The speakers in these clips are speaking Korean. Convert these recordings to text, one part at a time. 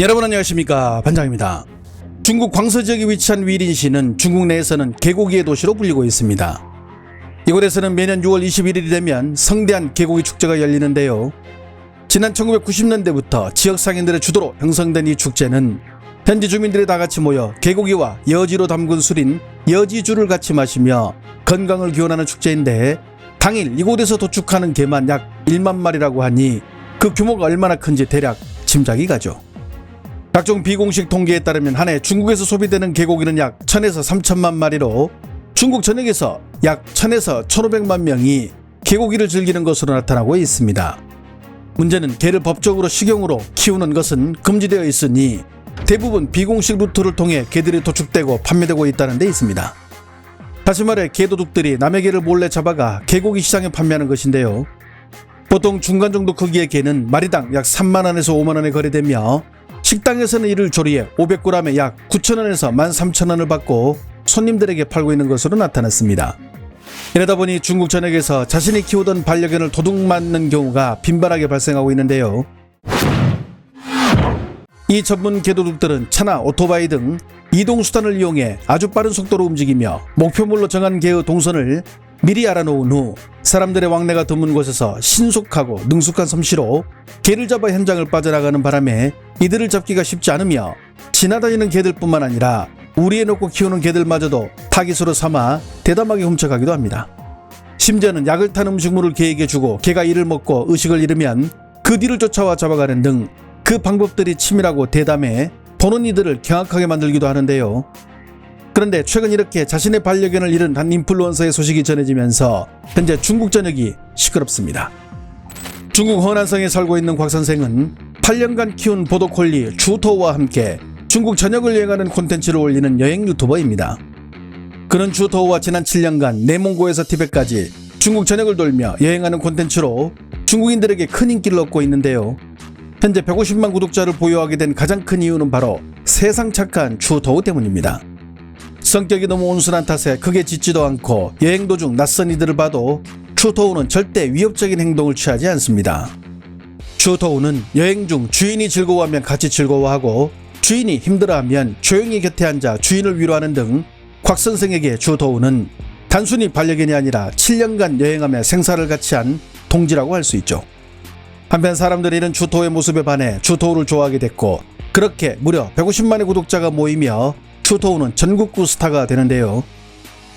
여러분 안녕하십니까, 반장입니다. 중국 광서 지역에 위치한 위린시는 중국 내에서는 개고기의 도시로 불리고 있습니다. 이곳에서는 매년 6월 21일이 되면 성대한 개고기 축제가 열리는데요. 지난 1990년대부터 지역 상인들의 주도로 형성된 이 축제는 현지 주민들이 다 같이 모여 개고기와 여지로 담근 술인 여지주를 같이 마시며 건강을 기원하는 축제인데, 당일 이곳에서 도축하는 개만 약 1만 마리라고 하니 그 규모가 얼마나 큰지 대략 짐작이 가죠. 각종 비공식 통계에 따르면 한 해 중국에서 소비되는 개고기는 약 1000에서 3000만 마리로 중국 전역에서 약 1000에서 1500만 명이 개고기를 즐기는 것으로 나타나고 있습니다. 문제는 개를 법적으로 식용으로 키우는 것은 금지되어 있으니 대부분 비공식 루트를 통해 개들이 도축되고 판매되고 있다는 데 있습니다. 다시 말해 개도둑들이 남의 개를 몰래 잡아가 개고기 시장에 판매하는 것인데요. 보통 중간 정도 크기의 개는 마리당 약 3만원에서 5만원에 거래되며 식당에서는 이를 조리해 500g에 약 9,000원에서 13,000원을 받고 손님들에게 팔고 있는 것으로 나타났습니다. 이러다 보니 중국 전역에서 자신이 키우던 반려견을 도둑맞는 경우가 빈번하게 발생하고 있는데요. 이 전문 개도둑들은 차나 오토바이 등 이동수단을 이용해 아주 빠른 속도로 움직이며 목표물로 정한 개의 동선을 미리 알아놓은 후 사람들의 왕래가 드문 곳에서 신속하고 능숙한 솜씨로 개를 잡아 현장을 빠져나가는 바람에 이들을 잡기가 쉽지 않으며 지나다니는 개들뿐만 아니라 우리에 놓고 키우는 개들마저도 타깃으로 삼아 대담하게 훔쳐가기도 합니다. 심지어는 약을 탄 음식물을 개에게 주고 개가 이를 먹고 의식을 잃으면 그 뒤를 쫓아와 잡아가는 등 그 방법들이 치밀하고 대담해 보는 이들을 경악하게 만들기도 하는데요. 그런데 최근 이렇게 자신의 반려견을 잃은 한 인플루언서의 소식이 전해지면서 현재 중국 전역이 시끄럽습니다. 중국 허난성에 살고 있는 곽 선생은 8년간 키운 보더콜리 주토우와 함께 중국 전역을 여행하는 콘텐츠를 올리는 여행 유튜버입니다. 그는 주토우와 지난 7년간 내몽고에서 티벳까지 중국 전역을 돌며 여행하는 콘텐츠로 중국인들에게 큰 인기를 얻고 있는데요. 현재 150만 구독자를 보유하게 된 가장 큰 이유는 바로 세상 착한 주토우 때문입니다. 성격이 너무 온순한 탓에 크게 짖지도 않고 여행 도중 낯선 이들을 봐도 주토우는 절대 위협적인 행동을 취하지 않습니다. 주토우는 여행 중 주인이 즐거워하면 같이 즐거워하고 주인이 힘들어하면 조용히 곁에 앉아 주인을 위로하는 등 곽 선생에게 주토우는 단순히 반려견이 아니라 7년간 여행하며 생사를 같이 한 동지라고 할 수 있죠. 한편 사람들이 이런 주토우의 모습에 반해 주토우를 좋아하게 됐고, 그렇게 무려 150만의 구독자가 모이며 주토우는 전국구 스타가 되는데요.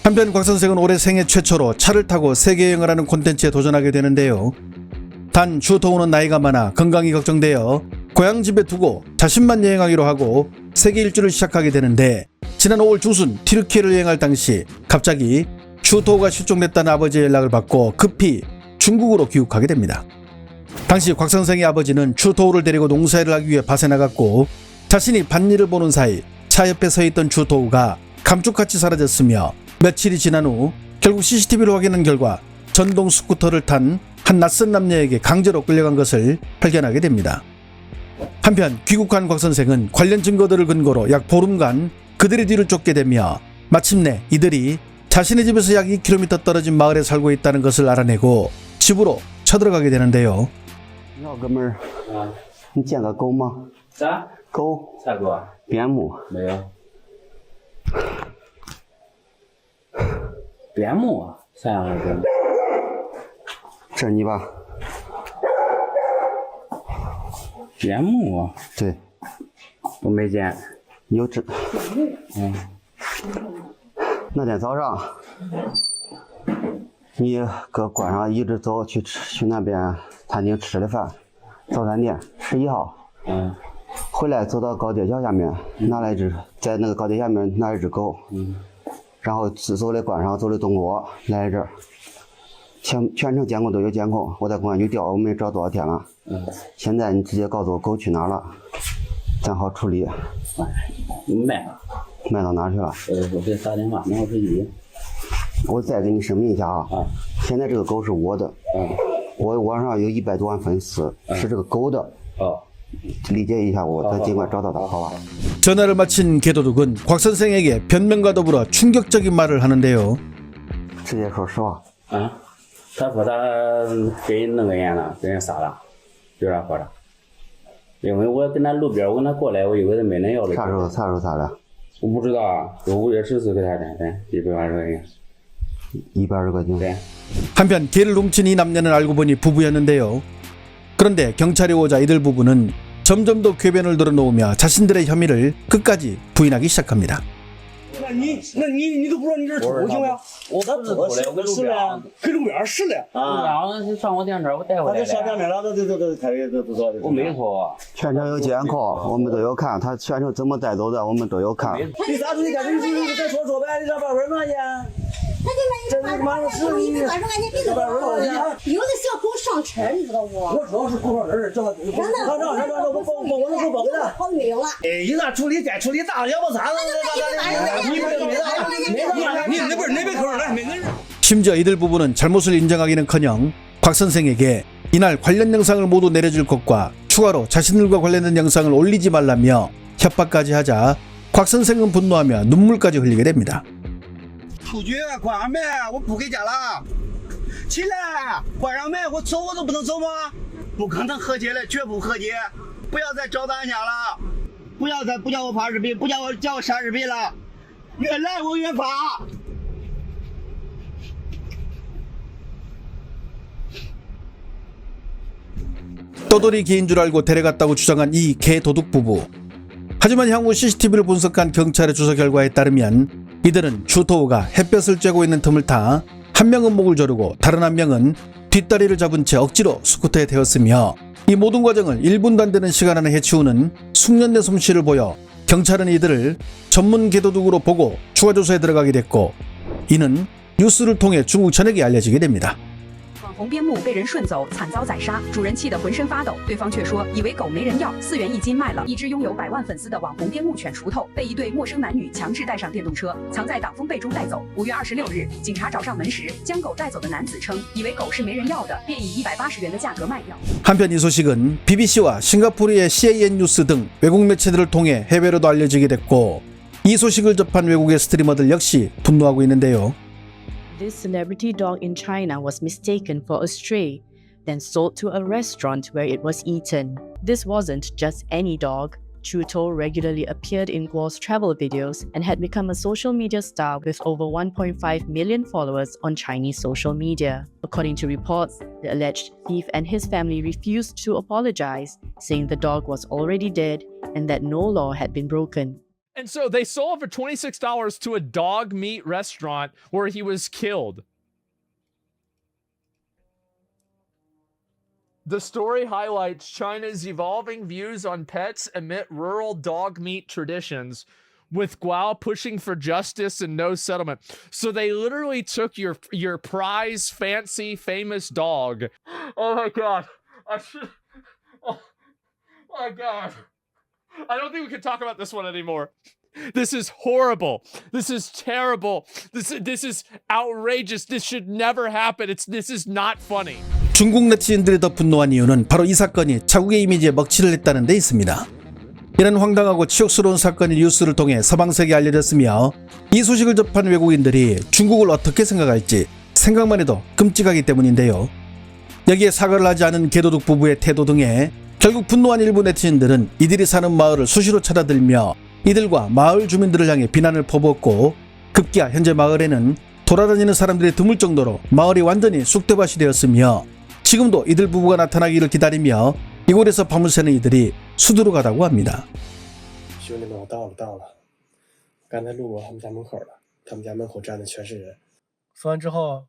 한편 곽 선생은 올해 생애 최초로 차를 타고 세계 여행을 하는 콘텐츠에 도전하게 되는데요. 단 주토우는 나이가 많아 건강이 걱정되어 고향 집에 두고 자신만 여행하기로 하고 세계 일주를 시작하게 되는데, 지난 5월 중순 튀르키예를 여행할 당시 갑자기 주토우가 실종됐다는 아버지의 연락을 받고 급히 중국으로 귀국하게 됩니다. 당시 곽 선생의 아버지는 주토우를 데리고 농사일을 하기 위해 밭에 나갔고, 자신이 밭일을 보는 사이 차 옆에 서 있던 주토우가 감쪽같이 사라졌으며, 며칠이 지난 후 결국 CCTV를 확인한 결과 전동 스쿠터를 탄 한 낯선 남녀에게 강제로 끌려간 것을 발견하게 됩니다. 한편 귀국한 곽 선생은 관련 증거들을 근거로 약 보름간 그들의 뒤를 쫓게 되며 마침내 이들이 자신의 집에서 약 2km 떨어진 마을에 살고 있다는 것을 알아내고 집으로 쳐들어가게 되는데요. 你好，哥们儿，你见过狗吗？啥？狗，啥狗啊？边牧，没有。边牧啊？啥样的边牧？这是你吧？边牧啊？对，我没见。你有这。嗯。那天早上，你搁关上一直走去那边餐厅吃的饭，早餐店11号。嗯。回来走到高铁桥下面，拿了一只，在那个高铁下面拿了一只狗。嗯。然后走的关上，走的东郭，来这儿。全程监控都有监控，我在公安局调，我们也找多少天了。嗯。现在你直接告诉我狗去哪儿了，咱好处理。卖了。卖到哪儿去了？我给打电话，拿我手机。我再给你声明一下啊，现在这个狗是我的，我网上有100多万粉丝，是这个狗的。理解一下我，咱尽快找到它，好吧？ 전화를 마친 개도둑은 곽 선생에게 변명과 더불어 충격적인 말을 하는데요. 直接说实话。他说他给那个人了，给人杀了，有啥说的？因为我跟他路边，我跟他过来，我以为他没人要的。啥时候杀的？我不知道啊，我5月14给他的，对，120块钱。 120块钱。对。 한편 개를 훔친 이 남녀는 알고 보니 부부였는데요. 그런데 경찰이 오자 이들 부부는 점점 더 궤변을 들어놓으며 자신들의 혐의를 끝까지 부인하기 시작합니다. 那你都不知道你这是偷行呀？我不是偷的，我跟路边儿。跟路边儿似的啊！上我电车，我带回来的。上电车了，都开始都走。我没偷。全程有监控，我们都有看，他全程怎么带走的，我们都有看。你咋出去干？你再说呗，你这8分嘛去？这他妈的是你8块钱给有的小狗上车，你知道不？我知道是狗上车，这我好没有了。哎，你那处理该处理大了不啥子？你那边口来，没人。 심지어 이들 부부는 잘못을 인정하기는커녕 곽 선생에게 이날 관련 영상을 모두 내려줄 것과 추가로 자신들과 관련된 영상을 올리지 말라며 협박까지 하자 곽 선생은 분노하며 눈물까지 흘리게 됩니다. 出去关上门，我不给家了。起来，关上门，我走我都不能走吗？不可能和解的，绝不和解。不要再找咱家了，不叫我发视频，叫我删视频了。越来我越发。 떠돌이 개인 줄 알고 데려갔다고 주장한 이 개도둑 부부. 하지만 향후 CCTV를 분석한 경찰의 조사 결과에 따르면 이들은 주토우가 햇볕을 쬐고 있는 틈을 타 한 명은 목을 조르고 다른 한 명은 뒷다리를 잡은 채 억지로 스쿠터에 태웠으며 이 모든 과정을 1분도 안 되는 시간 안에 해치우는 숙련된 솜씨를 보여 경찰은 이들을 전문 개도둑으로 보고 추가 조사에 들어가게 됐고 이는 뉴스를 통해 중국 전역에 알려지게 됩니다. 网红边牧被人顺走，惨遭宰杀，主人气得浑身发抖，对方却说以为狗没人要，4元1斤卖了。一只拥有100万粉丝的网红边牧犬锄头被一对陌生男女强制带上电动车，藏在挡风被中带走。5月26日，警察找上门时，将狗带走的男子称以为狗是没人要的，便以180元的价格卖掉。 한편 이 소식은 BBC와 싱가포르의 CNN 뉴스 등 외국 매체들을 통해 해외로도 알려지게 됐고 이 소식을 접한 외국의 스트리머들 역시 분노하고 있는데요. This celebrity dog in China was mistaken for a stray, then sold to a restaurant where it was eaten. This wasn't just any dog. Chuto regularly appeared in Guo's travel videos and had become a social media star with over 1.5 million followers on Chinese social media. According to reports, the alleged thief and his family refused to apologize, saying the dog was already dead and that no law had been broken. And so they sold for $26 to a dog meat restaurant where he was killed. The story highlights China's evolving views on pets amid rural dog meat traditions, with Guo pushing for justice and no settlement. So they literally took your prize, fancy, famous dog. Oh my god. Oh my god. I don't think we can talk about this one anymore. This is horrible. This is terrible. This is outrageous. This should never happen. This is not funny. 중국 네티즌들이 더 분노한 이유는 바로 이 사건이 자국의 이미지에 먹칠을 했다는 데 있습니다. 이런 황당하고 치욕스러운 사건이 뉴스를 통해 서방세계에 알려졌으며 이 소식을 접한 외국인들이 중국을 어떻게 생각할지 생각만 해도 끔찍하기 때문인데요. 여기에 사과를 하지 않은 개도둑 부부의 태도 등에 결국 분노한 일부 네티즌들은 이들이 사는 마을을 수시로 찾아들며 이들과 마을 주민들을 향해 비난을 퍼붓고 급기야 현재 마을에는 돌아다니는 사람들이 드물 정도로 마을이 완전히 쑥대밭이 되었으며 지금도 이들 부부가 나타나기를 기다리며 이곳에서 밤을 새는 이들이 수두룩하다고 합니다. 兄弟们，我到了，刚才路过他们家门口了，他们家门口站的全是人。说完之后，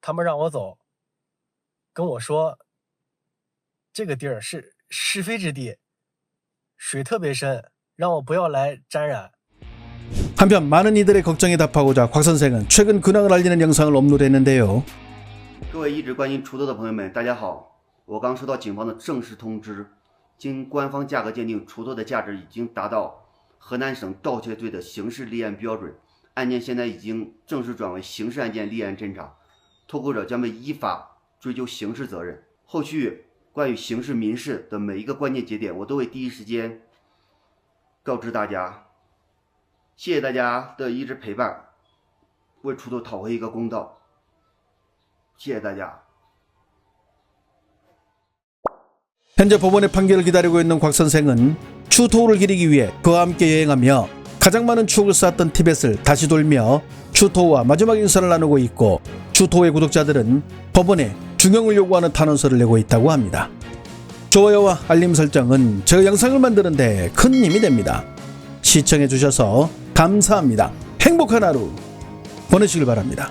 他们让我走，跟我说这个地儿是是非之地，水特别深，让我不要来沾染。 한편 많은 이들의 걱정에 답하고자 곽 선생은 최근 근황을 알리는 영상을 업로드했는데요. 各位一直关心锄头的朋友们，大家好！我刚收到警方的正式通知，经官方价格鉴定，锄头的价值已经达到河南省盗窃罪的刑事立案标准，案件现在已经正式转为刑事案件立案侦查，偷购者将被依法追究刑事责任。后续关于刑事、民事的每一个关键节点，我都会第一时间告知大家。谢谢大家的一直陪伴，为锄头讨回一个公道。谢谢大家。 현재 법원의 판결을 기다리고 있는 곽 선생은 추토를 기리기 위해 그와 함께 여행하며 가장 많은 추억을 쌓았던 티벳을 다시 돌며 추토와 마지막 인사를 나누고 있고, 추토의 구독자들은 법원에 중형을 요구하는 탄원서를 내고 있다고 합니다. 좋아요와 알림 설정은 제가 영상을 만드는데 큰 힘이 됩니다. 시청해 주셔서 감사합니다. 행복한 하루 보내시길 바랍니다.